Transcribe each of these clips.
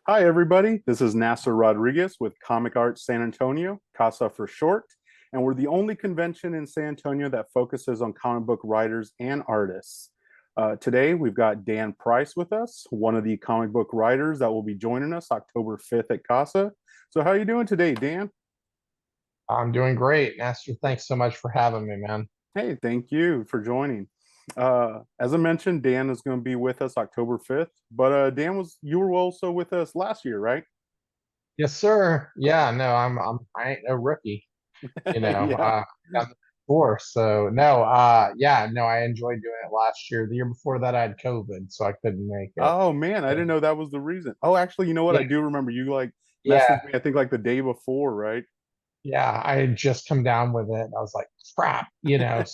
Hi, everybody. This is Nasser Rodriguez with Comic Art San Antonio, CASA for short. And we're the only convention in San Antonio that focuses on comic book writers and artists. Today, we've got Dan Price with us, one of the comic book writers that will be joining us October 5th at CASA. So, how are you doing today, Dan? I'm doing great, Master. Thanks so much for having me, man. Hey, thank you for joining. As I mentioned, Dan is going to be with us October 5th, but Dan you were also with us last year, right? Yes, sir. Yeah, no, I ain't no rookie, you know. Yeah. Done this before, so no, yeah, no, I enjoyed doing it last year. The year before that, I had COVID, so I couldn't make it. Oh man, I didn't And know that was the reason. Oh, actually, you know what? yeah, I do remember you like messaged yeah, me, I think like the day before, right? yeah, I had just come down with it, and I was like, crap, Yeah,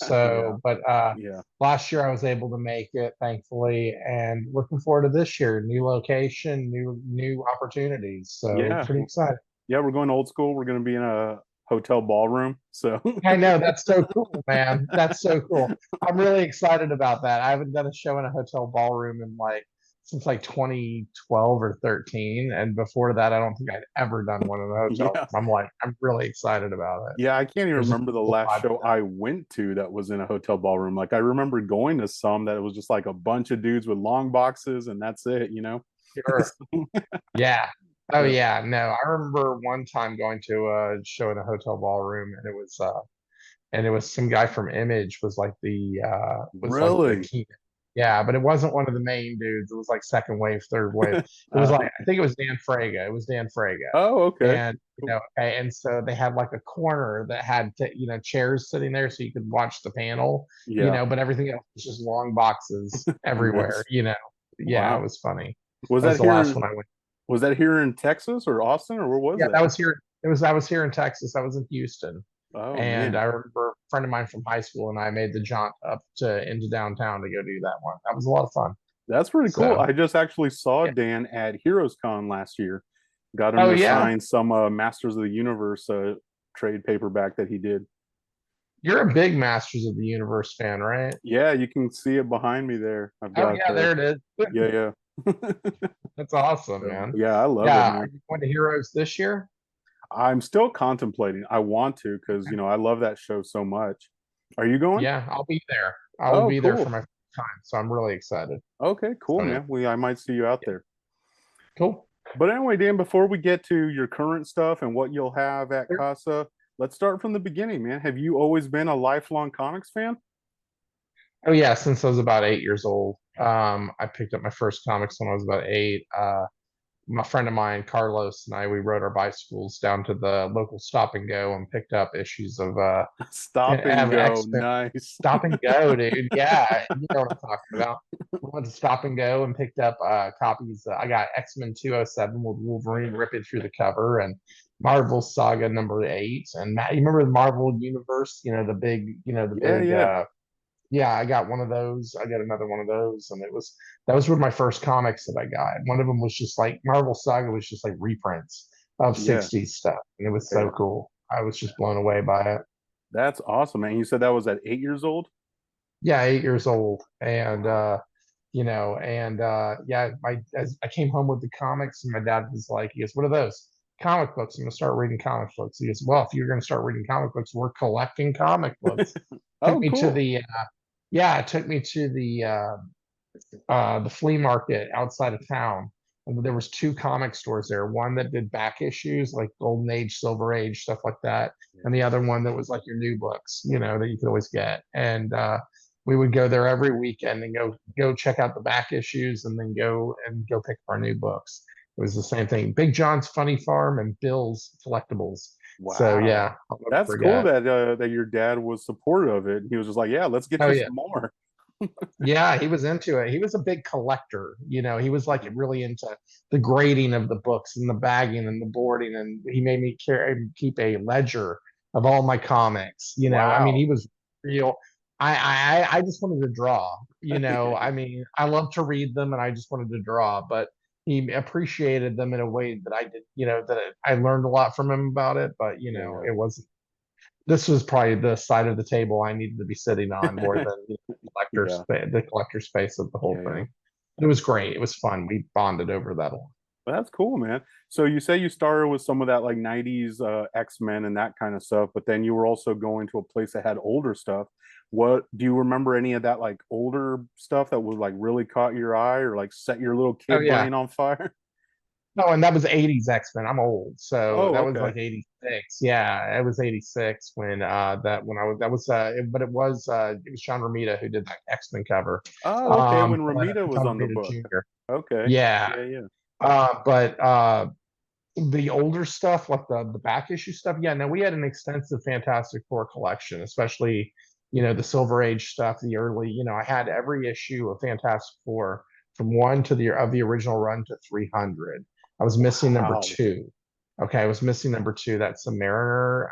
but yeah, last year I was able to make it, thankfully, and looking forward to this year. New location, new opportunities. So yeah, pretty excited. yeah. We're going old school. We're going to be in a hotel ballroom. So, I know that's so cool, man. That's so cool. I'm really excited about that. I haven't done a show in a hotel ballroom in like since like 2012 or 13, and before that, I don't think I'd ever done one in a hotel. yeah, I'm really excited about it. yeah. I can't even There's a remember the cool last vibe to show I went to that was in a hotel ballroom. Like I remember going to some that it was just like a bunch of dudes with long boxes, and that's it, you know? that. Sure. Yeah. Oh Yeah, yeah. No, I remember one time going to a show in a hotel ballroom, and it was some guy from Image was like the really? key. Yeah, but it wasn't one of the main dudes. It was like second wave, third wave. It was like I think it was Dan Fraga. It was Dan Fraga. Oh, okay. And okay, and so they had like a corner that had chairs sitting there so you could watch the panel, Yeah, but everything else was just long boxes everywhere, nice. Yeah, it Wow. was funny. Was That was that the last here? one I went. Was that here in Texas or Austin or where was Yeah, that that? was here. I was here in Texas. I was in Houston. Oh And man, I remember a friend of mine from high school and I made the jaunt up to into downtown to go do that one. That was a lot of fun. that's pretty cool. So I just actually saw yeah. Dan at Heroes Con last year. Got him Oh to yeah. sign some Masters of the Universe trade paperback that he did. You're a big Masters of the Universe fan, right? Yeah, you can see it behind me there. I've Oh got yeah, there it is. yeah, yeah. That's awesome, So, man. yeah, I love it, Yeah. Are man. you going to Heroes this year? I'm still contemplating. I want to because I love that show so much. Are you going? Yeah, I'll be there. I will Oh, be there for cool. my first time. So I'm really excited. Okay, cool, So yeah. man. I might see you out Yeah. there. Cool. But anyway, Dan, before we get to your current stuff and what you'll have at Casa, let's start from the beginning, man. Have you always been a lifelong comics fan? Oh yeah, since I was about 8 years old. I picked up my first comics when I was about eight. My friend of mine, Carlos, and I, we rode our bicycles down to the local stop and go and picked up issues Stop and of go. X-Men. Nice. Stop and go, dude. Yeah, you know what I'm talking about. We went to stop and go and picked up copies. I got X-Men 207 with Wolverine ripping through the cover and Marvel Saga #8. And Matt, you remember the Marvel Universe? The Yeah, big yeah. yeah, I got one of those. I got another one of those, and that was one of my first comics that I got. One of them was just like Marvel Saga was just like reprints of Yeah. 60s stuff, and it was so Yeah. cool. I was just blown away by it. That's awesome, man. You said that was at 8 years old? Yeah, 8 years old, and yeah, as I came home with the comics, and my dad was like, he goes, "What are those?" Comic books. I'm gonna start reading comic books. He goes, "Well, if you're gonna start reading comic books, we're collecting comic books." Took Oh, me to cool. the yeah, it took me to the flea market outside of town. And there was two comic stores there. One that did back issues like Golden Age, Silver Age, stuff like that, and the other one that was like your new books, that you could always get. And we would go there every weekend and go check out the back issues, and then go pick up our new books. It was the same thing. Big John's Funny Farm and Bill's Collectibles. So Wow. yeah, I'll never That's cool forget. that your dad was supportive of it. He was just like, "Yeah, let's get Oh you yeah. some more." Yeah, he was into it. He was a big collector. He was like really into the grading of the books and the bagging and the boarding. And he made me keep a ledger of all my comics. I mean, Wow. he was real. I just wanted to draw. I mean, I love to read them and I just wanted to draw, but he appreciated them in a way that I did, that I learned a lot from him about it. But, Yeah. it wasn't this was probably the side of the table I needed to be sitting on more than Yeah. the collector space of the whole Yeah, yeah. thing. It was great. It was fun. We bonded over that a lot. Well, that's cool, man. So you say you started with some of that like 90s X-Men and that kind of stuff, but then you were also going to a place that had older stuff. What do you remember any of that like older stuff that was like really caught your eye or like set your little Oh kid yeah. brain on fire? No, and that was 80s X-Men. I'm old. So Oh, that was okay. like 86. Yeah, it was 86 when when I was that was but it was John Romita who did that X-Men cover. Oh, okay. When But Ramita was John on the Romita book. Jr. Okay. Yeah. Yeah, yeah. But the older stuff, like the back issue stuff, yeah, no, we had an extensive Fantastic Four collection, especially, the Silver Age stuff, the early, I had every issue of Fantastic Four from one to the original run to 300. I was missing number Wow. two. Okay, I was missing number two. That's Submariner.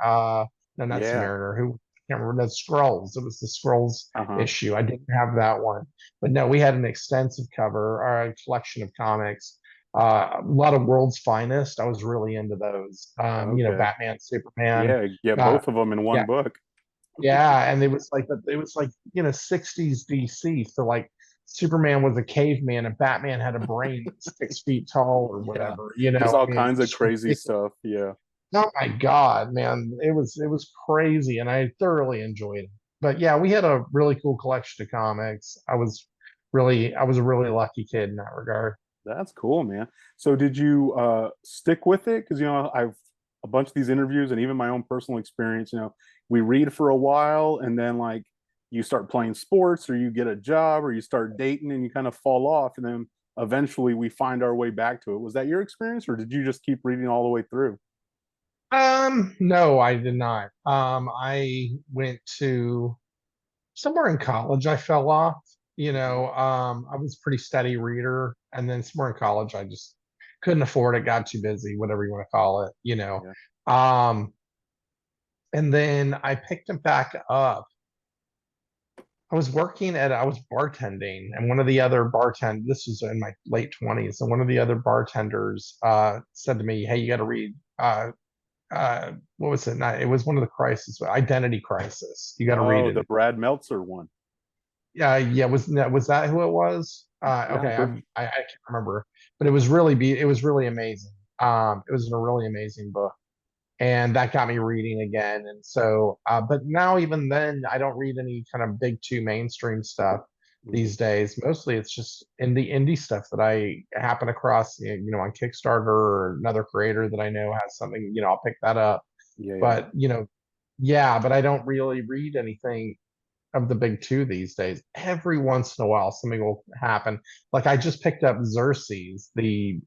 No, not Yeah. Submariner. Who I can't remember the Scrolls. It was the Scrolls Uh-huh. issue. I didn't have that one, but no, we had an extensive cover or a collection of comics. A lot of World's Finest. I was really into those. Okay. Batman, Superman. Yeah, get Uh, both of them in one yeah, book. yeah, and it was like 60s DC. So like Superman was a caveman and Batman had a brain 6 feet tall or Yeah. whatever. Just I all mean, kinds of it's crazy ridiculous. stuff. Yeah. Oh my God, man, it was crazy, and I thoroughly enjoyed it. But yeah, we had a really cool collection of comics. I was a really lucky kid in that regard. That's cool, man. So did you stick with it? Because I've a bunch of these interviews and even my own personal experience, we read for a while and then like you start playing sports or you get a job or you start dating and you kind of fall off and then eventually we find our way back to it. Was that your experience or did you just keep reading all the way through? No, I did not. I went to somewhere in college. I fell off. Mhm. I was a pretty steady reader, and then somewhere in college, I just couldn't afford it. Got too busy, whatever you want to call it. Yeah. Um, and then I picked it back up. I was bartending, and one of the other this was in my late 20s, and one of the other bartenders said to me, "Hey, you got to read." What was it? Not, it was one of the crisis, Identity Crisis. You got to read Oh, the it. Brad Meltzer one. Yeah, was that who it was? Yeah, Okay, I can't remember, but it was really amazing. It was a really amazing book, and that got me reading again. And so, but now even then, I don't read any kind of big two mainstream stuff mhm. these days. Mostly, it's just indie stuff that I happen across, on Kickstarter or another creator that I know has something. I'll pick that up. Yeah, yeah. But yeah, but I don't really read anything of the big two these days. Every once in a while, something will happen. Like I just picked up Xerxes, the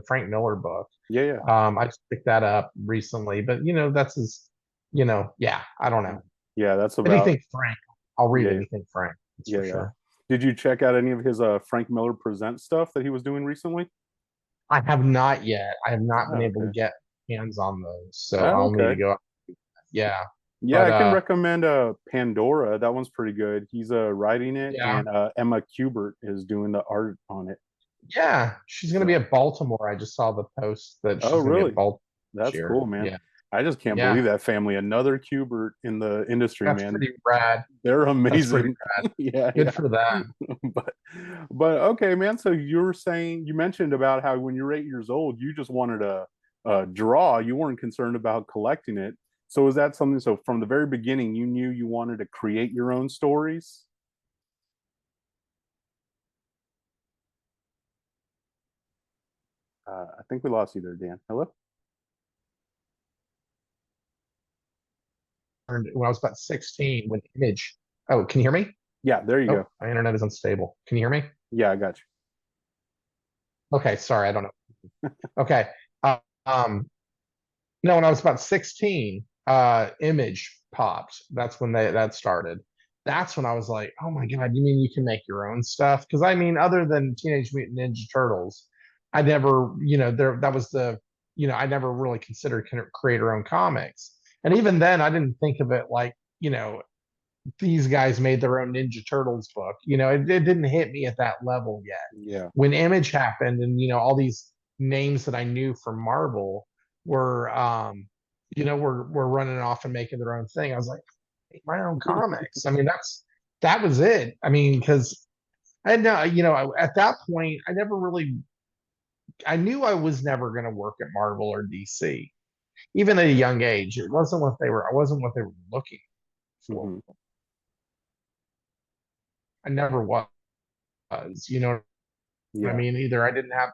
Frank Miller book. Yeah, yeah. I just picked that up recently, but that's yeah, I don't know. Yeah, that's about Anything Frank, I'll read yeah, yeah. anything Frank, that's Yeah, for yeah. sure. Did you check out any of his Frank Miller Presents stuff that he was doing recently? I have not yet. I have not been Oh, able to okay. get hands on those, so Oh, I'll need to okay. go. Yeah, Yeah, but I can recommend Pandora. That one's pretty good. He's writing it, yeah, and Emma Kubert is doing the art on it. yeah, she's gonna be So, at Baltimore. I just saw the post that oh, she's gonna be at really? Baltimore this That's year. cool, man. Yeah, I just can't yeah. believe that family. Another Kubert in the industry, That's man. pretty rad. They're That's pretty amazing. rad. Yeah, Good yeah. for that. But, but okay, man. So you mentioned about how when you were 8 years old, you just wanted to draw. You weren't concerned about collecting it. So is that something? So from the very beginning, you knew you wanted to create your own stories. I think we lost you there, Dan. Hello? When I was about 16, when Image. Oh, can you hear me? Yeah, there you Oh, go. my internet is unstable. Can you hear me? Yeah, I got you. Okay, sorry, I don't know. Okay. Uh, um, no, when I was about 16, Image popped. That's when that started. That's when I was like, oh my God, you mean you can make your own stuff? Because I mean, other than Teenage Mutant Ninja Turtles, I never, that was I never really considered create our own comics. And even then, I didn't think of it like, these guys made their own Ninja Turtles book. It didn't hit me at that level yet. Yeah. When Image happened and all these names that I knew from Marvel were were running off and making their own thing. I was like, make my own comics. I mean, that was it. I mean, because I know, at that point, I never really I knew I was never going to work at Marvel or DC, even at a young age. It wasn't what they were. I wasn't what they were looking for. Hmm. I never was. You know what I Yeah. mean? Either I didn't have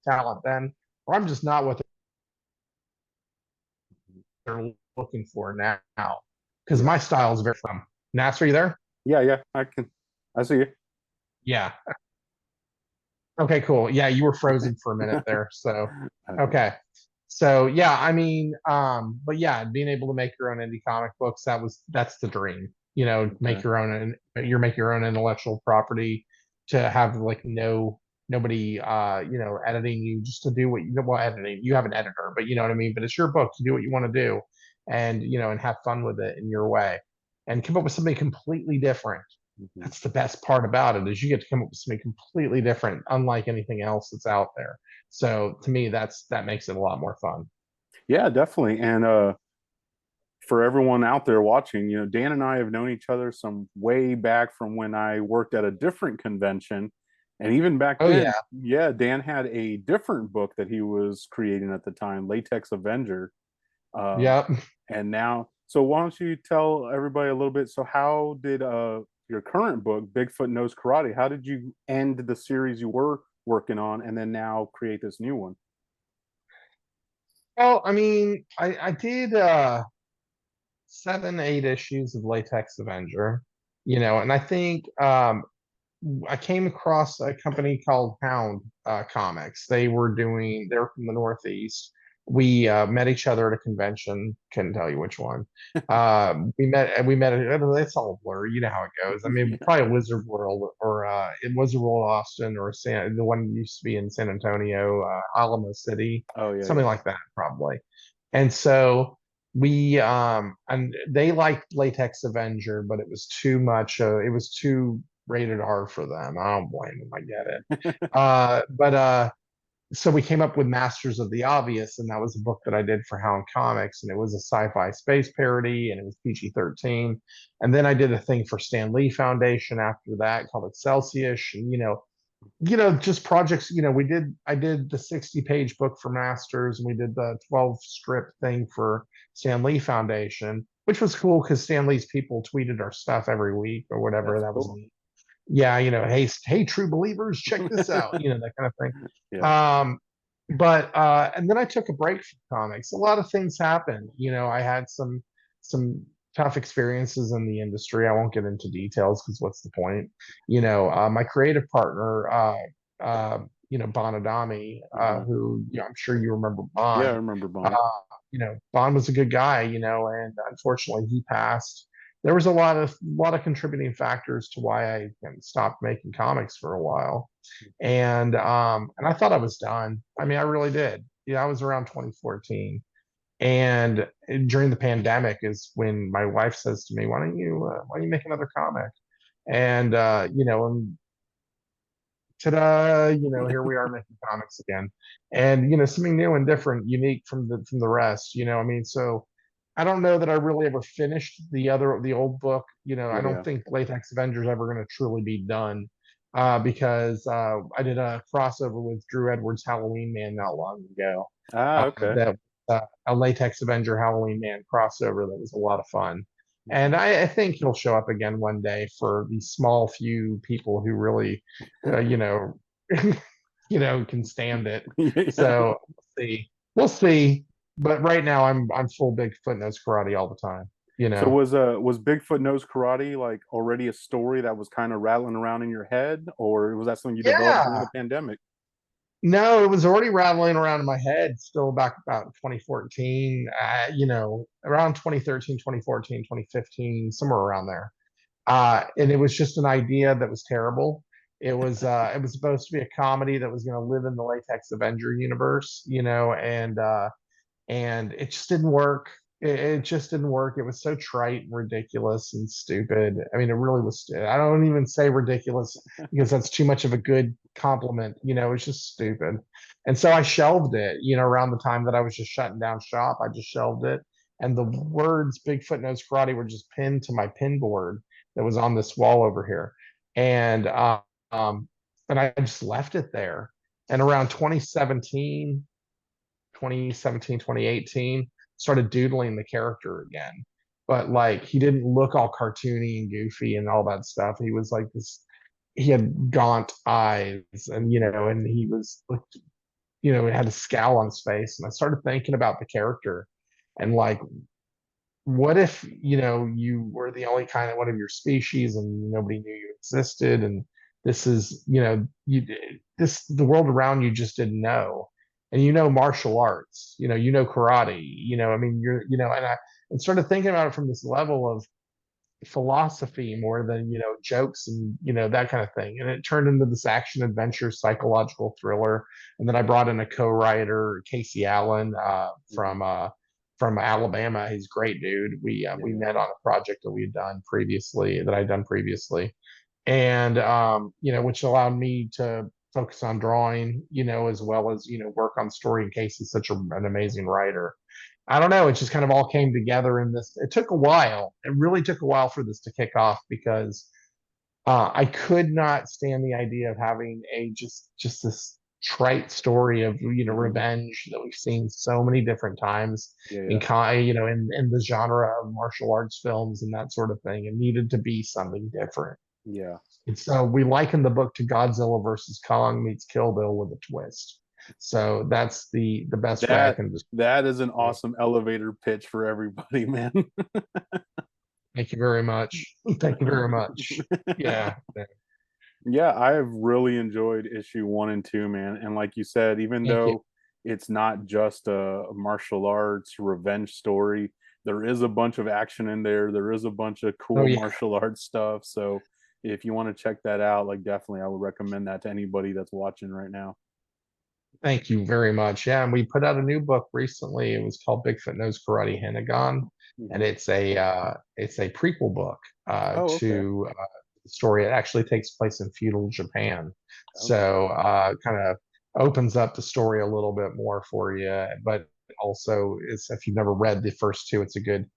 talent then, or I'm just not what they're looking for now. Because Yeah. my style is very fun. Nasser, you there? Yeah. Yeah. I see you. Yeah. Okay, cool. Yeah, you were frozen for a minute there. So, Okay. okay. So yeah, I mean, but yeah, being able to make your own indie comic books, that's the dream. Make Okay. your own, and you make your own intellectual property to have like nobody editing you, just to do what you well editing. You have an editor, but you know what I mean? But it's your book, to do what you want to do, and and have fun with it in your way, and come up with something completely different. Mhm. That's the best part about it, is you get to come up with something completely different, unlike anything else that's out there. So to me, that makes it a lot more fun. Yeah, definitely. And for everyone out there watching, Dan and I have known each other some way back from when I worked at a different convention. And even back Oh yeah. then, yeah, Dan had a different book that he was creating at the time, Latex Avenger. Um, Yep. and now, so why don't you tell everybody a little bit? So, how did your current book, Bigfoot Knows Karate, how did you end the series you were working on and then now create this new one? Well, I mean, I did 7, 8 issues of Latex Avenger, and I think I came across a company called Hound Comics. They're from the Northeast. We met each other at a convention. Couldn't tell you which one. We met. It's all a blur. You know how it goes. I mean, Yeah. probably Wizard World, or it Wizard World Austin, or the one that used to be in San Antonio, Alamo City, Oh, yeah, something yeah. like that, probably. And so and they liked Latex Avenger, but it was too much. It was too rated R for them. I don't blame them. I get it. But So we came up with Masters of the Obvious, and that was a book that I did for Hound Comics, and it was a sci-fi space parody, and it was PG-13. And then I did a thing for Stan Lee Foundation after that called Excelsior, and just projects. I did the 60-page book for Masters, and we did the 12 strip thing for Stan Lee Foundation, which was cool because Stan Lee's people tweeted our stuff every week or whatever. That's That was cool. neat. Yeah, hey, true believers, check this out, that kind of thing. Yeah. Um, but And then I took a break from comics. A lot of things happened. I had some tough experiences in the industry. I won't get into details because what's the point? My creative partner, Bon Adami, Hmm. who I'm sure you remember Yeah, I Bon. remember Uh, Bond. Bon was a good guy, and unfortunately he passed. There was a lot of contributing factors to why I stopped making comics for a while, and I thought I was done. I mean, I really did. I was around 2014, and during the pandemic is when my wife says to me, "Why don't you make another comic?" And ta-da, here we are making comics again, and something new and different, unique from the rest. I mean, so I don't know that I really ever finished the old book. I Yeah, don't yeah. think Latex Avengers ever going to truly be done, because I did a crossover with Drew Edwards' Halloween Man not long ago. Ah, okay. That A Latex Avenger Halloween Man crossover that was a lot of fun. And Mhm. I think he'll show up again one day for these small few people who really, uh, you know, can stand it. Yeah. So we'll see. We'll see. But right now, I'm full Bigfoot knows karate all the time. You So know. was Bigfoot Knows Karate like already a story that was kind of rattling around in your head, or was that something you developed during Yeah. the pandemic? No, it was already rattling around in my head still back about 2014, around 2013, 2014, 2015, somewhere around there. And it was just an idea that was terrible. It was supposed to be a comedy that was going to live in the Latex Avenger universe, and it just didn't work. It just didn't work. It was so trite and ridiculous and stupid. I mean, it really was. I don't even say ridiculous because that's too much of a good compliment. It's just stupid. And so I shelved it, around the time that I was just shutting down shop. I just shelved it. And the words Bigfoot Knows Karate were just pinned to my pin board that was on this wall over here. And, um, and I just left it there. And around 2018, started doodling the character again. But like he didn't look all cartoony and goofy and all that stuff. He was like this, he had gaunt eyes and and he was like, it had a scowl on his face. And I started thinking about the character and like, what if, you were the only kind of one of your species and nobody knew you existed and this is, the world around you just didn't know. And martial arts, karate, I mean, and started thinking about it from this level of philosophy more than jokes and that kind of thing, and it turned into this action adventure psychological thriller. And then I brought in a co-writer, Casey Allen, Mhm. from Alabama. He's a great dude. We Yeah. met on a project that I'd done previously, and which allowed me to focus on drawing, as well as work on story. And Casey's such an amazing writer. I don't know. It just kind of all came together in this. It took a while. It really took a while for this to kick off because I could not stand the idea of having a just this trite story of Mhm. revenge that we've seen so many different times Yeah, in yeah, in the genre of martial arts films and that sort of thing. It needed to be something different. yeah. And so we liken the book to Godzilla versus Kong meets Kill Bill with a twist. So that's the best way I That can describe that is an it. awesome elevator pitch for everybody, man. Thank you very much. Thank you very much. Yeah. Yeah, I have really enjoyed issue 1 and 2, man. And like you said, even Thank you. though it's not just a martial arts revenge story, there is a bunch of action in there. There is a bunch of Oh cool yeah. martial arts stuff. So if you want to check that out, like definitely I would recommend that to anybody that's watching right now. Thank you very much. Yeah, and we put out a new book recently. It was called Bigfoot Knows Karate Hennigan, and Hmm. it's a prequel book Oh, okay. to the story. It actually takes place in feudal Japan, Okay. so kind of opens up the story a little bit more for you. But also, it's if you've never read the first two, it's a good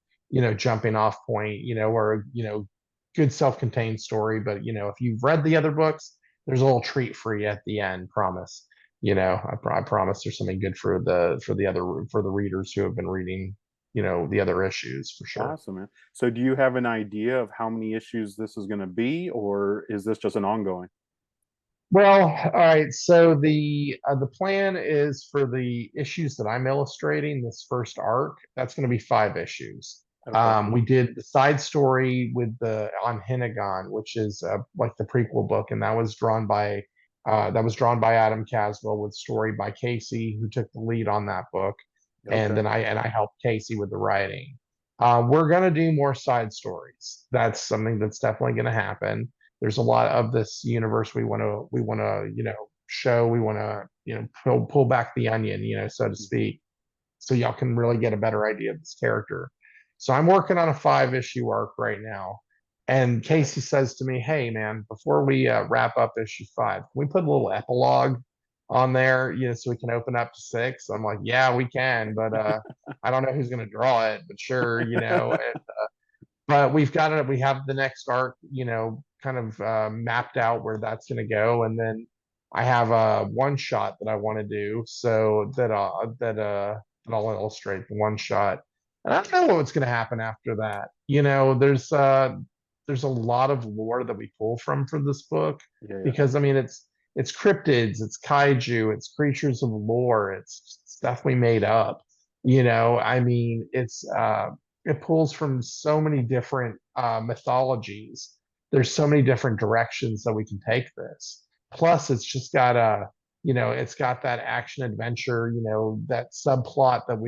jumping off point. Or good self-contained story. But if you've read the other books, there's a little treat for you at the end. Promise. I promise there's something good for the readers who have been reading the other issues for sure. Awesome, man. So do you have an idea of how many issues this is going to be, or is this just an ongoing? Well, all right. So the plan is for the issues that I'm illustrating, this first arc, that's going to be 5 issues. Okay. We did the side story with the on Hinnagon, which is like the prequel book, and that was drawn by Adam Caswell with story by Casey, who took the lead on that book, and Okay. then I helped Casey with the writing. We're gonna do more side stories. That's something that's definitely going to happen. There's a lot of this universe we want to show. We want to pull back the onion, so to Mhm. speak, so y'all can really get a better idea of this character. So I'm working on a 5 issue arc right now, and Casey says to me, hey man, before we wrap up issue 5, can we put a little epilogue on there, so we can open up to 6? I'm like, yeah, we can, but I don't know who's going to draw it, but sure, but we have the next arc, kind of mapped out where that's going to go. And then I have a one shot that I want to do. So that I'll illustrate the one shot. And I don't know what's going to happen after that. There's a lot of lore that we pull from for this book, Yeah, yeah. because I mean, it's cryptids, it's kaiju, it's creatures of lore, it's stuff we made up. I mean, it pulls from so many different mythologies. There's so many different directions that we can take this. Plus, it's just got it's got that action adventure, that subplot that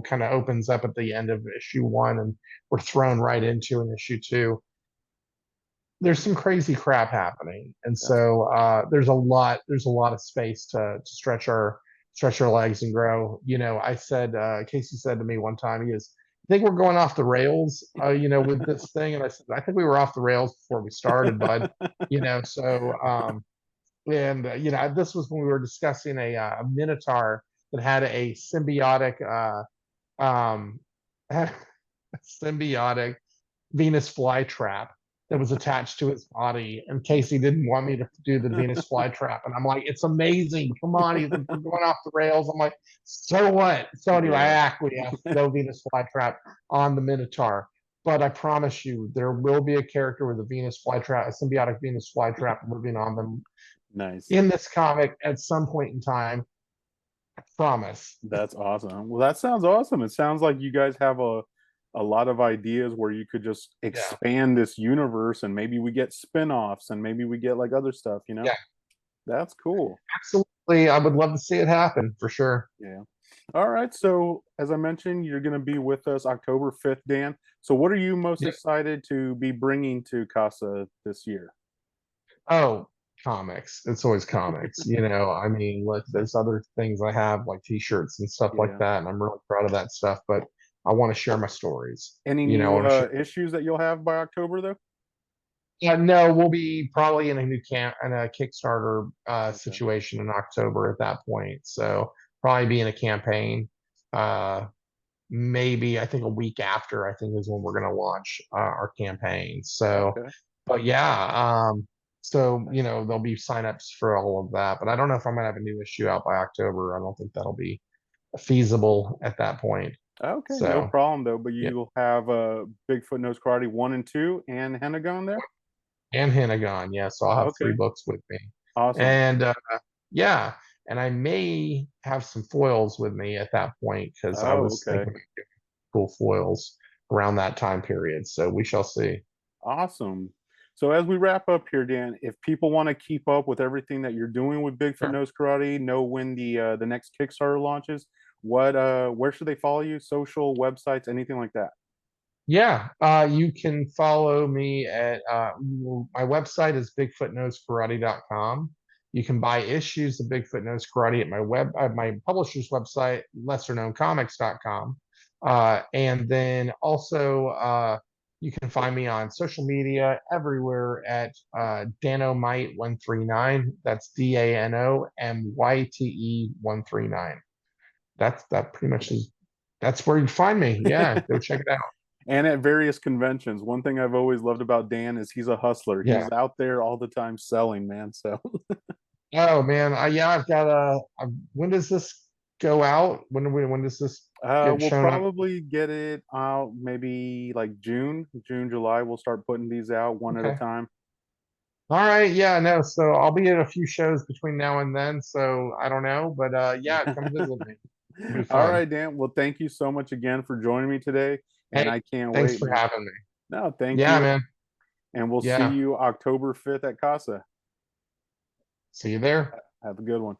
kind of opens up at the end of issue 1, and we're thrown right into in issue 2. There's some crazy crap happening, and That's so there's a lot of space to stretch our legs and grow. I said Casey said to me one time, he goes, I think we're going off the rails, with this thing. And I said, I think we were off the rails before we started, bud. So and this was when we were discussing a minotaur that had a symbiotic um had a symbiotic Venus flytrap, that was attached to his body. And Casey didn't want me to do the Venus flytrap. And I'm like, it's amazing. Come on. He's like, we're going off the rails. I'm like, so what? So anyway, I Yeah. acquiesced, no Venus flytrap on the Minotaur. But I promise you, there will be a character with a Venus flytrap, a symbiotic Venus flytrap living on them Nice. in this comic at some point in time. I promise. That's awesome. Well, that sounds awesome. It sounds like you guys have a lot of ideas where you could just Yeah. expand this universe and maybe we get spin-offs and maybe we get like other stuff, you know? Yeah. That's cool. Absolutely. I would love to see it happen for sure. Yeah. All right. So, as I mentioned, you're going to be with us October 5th, Dan. So, what are you most Yeah. excited to be bringing to CASA this year? Oh, comics. It's always comics. I mean, look, there's other things I have like t-shirts and stuff like Yeah. that, and I'm really proud of that stuff, but I want to share my stories. Any I new want to share. issues that you'll have by October, though? Yeah, no, we'll be probably in a new camp and a Kickstarter Okay. situation in October at that point. So probably be in a campaign. Uh, maybe I think a week after I think is when we're going to launch our campaign. So, Okay. but yeah, so there'll be signups for all of that. But I don't know if I'm going to have a new issue out by October. I don't think that'll be feasible at that point. Okay. No So problem, though. But yeah, you'll have Bigfoot Knows Karate 1 and 2 and Henagon there? and Hinagon, yeah. So I'll have three Okay. books with me, Awesome. and yeah, and I may have some foils with me at that point because I Oh, was okay. thinking of getting cool foils around that time period. So we shall see. Awesome. So as we wrap up here, Dan, if people want to keep up with everything that you're doing with Bigfoot Sure. Knows Karate, know when the next Kickstarter launches, where should they follow you? Social, websites, anything like that? Yeah, you can follow me at my website is bigfootknowskarate.com. You can buy issues of Bigfoot Knows Karate at my publisher's website, lesserknowncomics.com. And then also you can find me on social media everywhere at Danomite139. That's DANOMYTE139. That pretty much is that's where you find me. Yeah, go check it out. And at various conventions. One thing I've always loved about Dan is he's a hustler. Yeah. He's out there all the time selling, man. So Oh man, yeah, I've got when does this go out? When does this get we'll shown up? probably get it out maybe like June, July. We'll start putting these out one at a Okay. time. All right, yeah, no. So I'll be at a few shows between now and then. So I don't know, but yeah, come visit me. It'll be All fun. right, Dan. Well, thank you so much again for joining me today. And Hey, I can't thanks wait, for man. having me. No, thank Yeah, you. man. And we'll see Yeah. you October 5th at CASA. See you there. Have a good one.